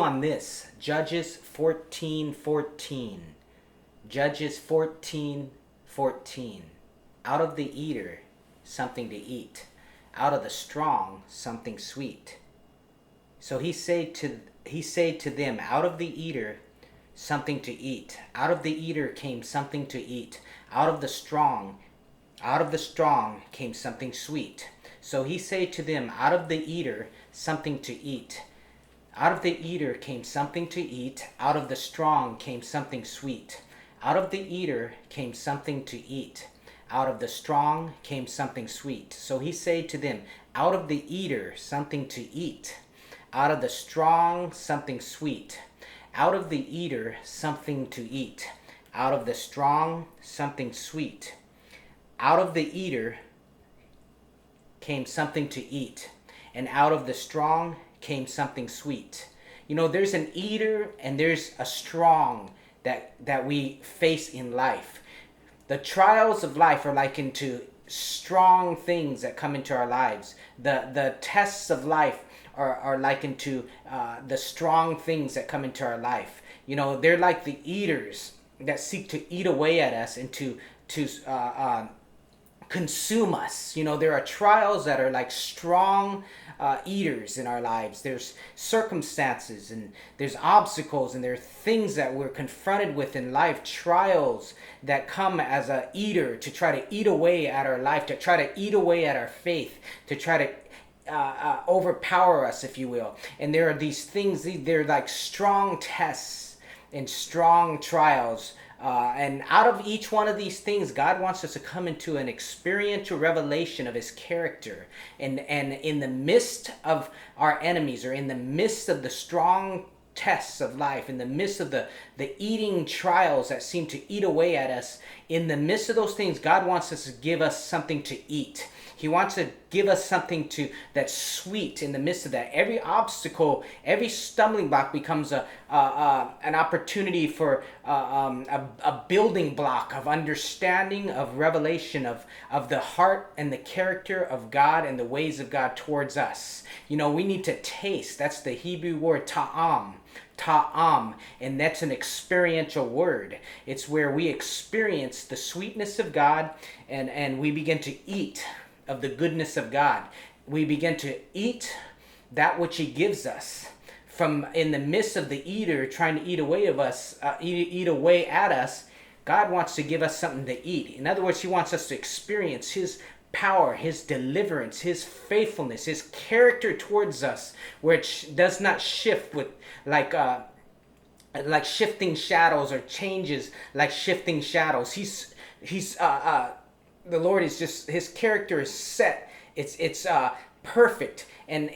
on this. Judges 14:14. Judges 14:14. Out of the eater, something to eat. Out of the strong, something sweet. So he said to them, out of the eater, something to eat. Out of the eater came something to eat. Out of the strong came something sweet. So he said to them, out of the eater, something to eat. Out of the eater came something to eat. Out of the strong came something sweet. Out of the eater came something to eat. Out of the strong came something sweet. So he said to them, out of the eater, something to eat. Out of the strong, something sweet. Out of the eater, something to eat. Out of the strong, something sweet. Out of the eater came something to eat. And out of the strong came something sweet. You know, there's an eater and there's a strong that we face in life. The trials of life are likened to strong things that come into our lives. The tests of life are likened to the strong things that come into our life. You know, they're like the eaters that seek to eat away at us and to consume us. You know, there are trials that are like strong eaters in our lives. There's circumstances and there's obstacles and there are things that we're confronted with in life, trials that come as a eater to try to eat away at our life, to try to eat away at our faith, to try to overpower us, if you will. And there are these things, they're like strong tests and strong trials. And out of each one of these things, God wants us to come into an experiential revelation of his character. And in the midst of our enemies, or in the midst of the strong tests of life, in the midst of the eating trials that seem to eat away at us, in the midst of those things, God wants us to give us something to eat. He wants to give us something that's sweet in the midst of that. Every obstacle, every stumbling block becomes an opportunity for a building block of understanding, of revelation, of the heart and the character of God and the ways of God towards us. You know, we need to taste. That's the Hebrew word ta'am. Ta'am, and that's an experiential word. It's where we experience the sweetness of God and we begin to eat of the goodness of God. We begin to eat that which he gives us. From in the midst of the eater trying to eat away of us, eat away at us, God wants to give us something to eat. In other words, he wants us to experience his power, his deliverance, his faithfulness, his character towards us, which does not shift with like shifting shadows, or changes like shifting shadows. He's the Lord is just, his character is set. It's perfect, and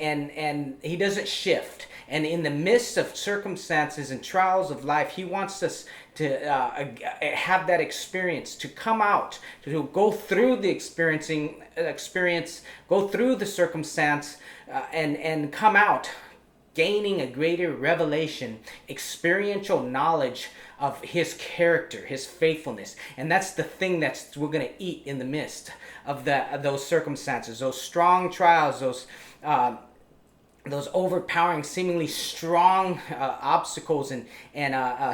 he doesn't shift. And in the midst of circumstances and trials of life, he wants us to have that experience, to come out, to go through the experience, go through the circumstance, and come out gaining a greater revelation, experiential knowledge of his character, his faithfulness. And that's the thing we're going to eat in the midst of those circumstances, those strong trials, those overpowering, seemingly strong obstacles and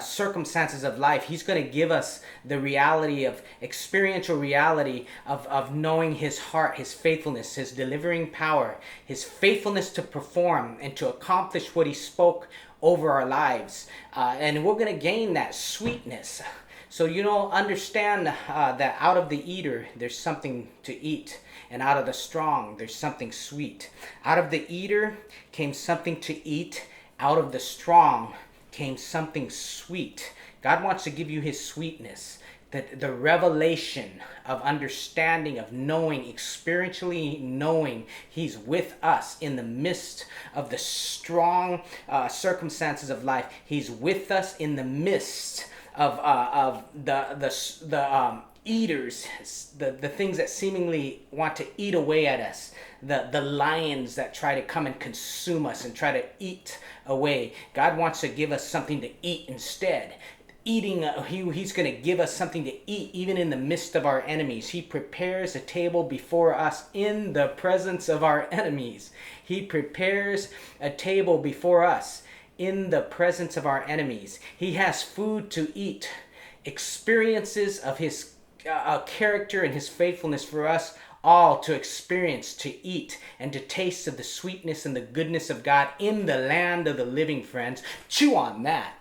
circumstances of life. He's going to give us the reality of experiential reality of knowing his heart, his faithfulness, his delivering power, his faithfulness to perform and to accomplish what he spoke over our lives. And we're going to gain that sweetness. So, understand that out of the eater, there's something to eat. And out of the strong, there's something sweet. Out of the eater came something to eat. Out of the strong came something sweet. God wants to give you his sweetness, the revelation of understanding, of knowing, experientially knowing he's with us in the midst of the strong circumstances of life. He's with us in the midst of the eaters, the things that seemingly want to eat away at us, the lions that try to come and consume us and try to eat away. God wants to give us something to eat instead. He's going to give us something to eat even in the midst of our enemies. He prepares a table before us in the presence of our enemies. He prepares a table before us in the presence of our enemies. He has food to eat, experiences of his character and his faithfulness for us all to experience, to eat, and to taste of the sweetness and the goodness of God in the land of the living, friends. Chew on that.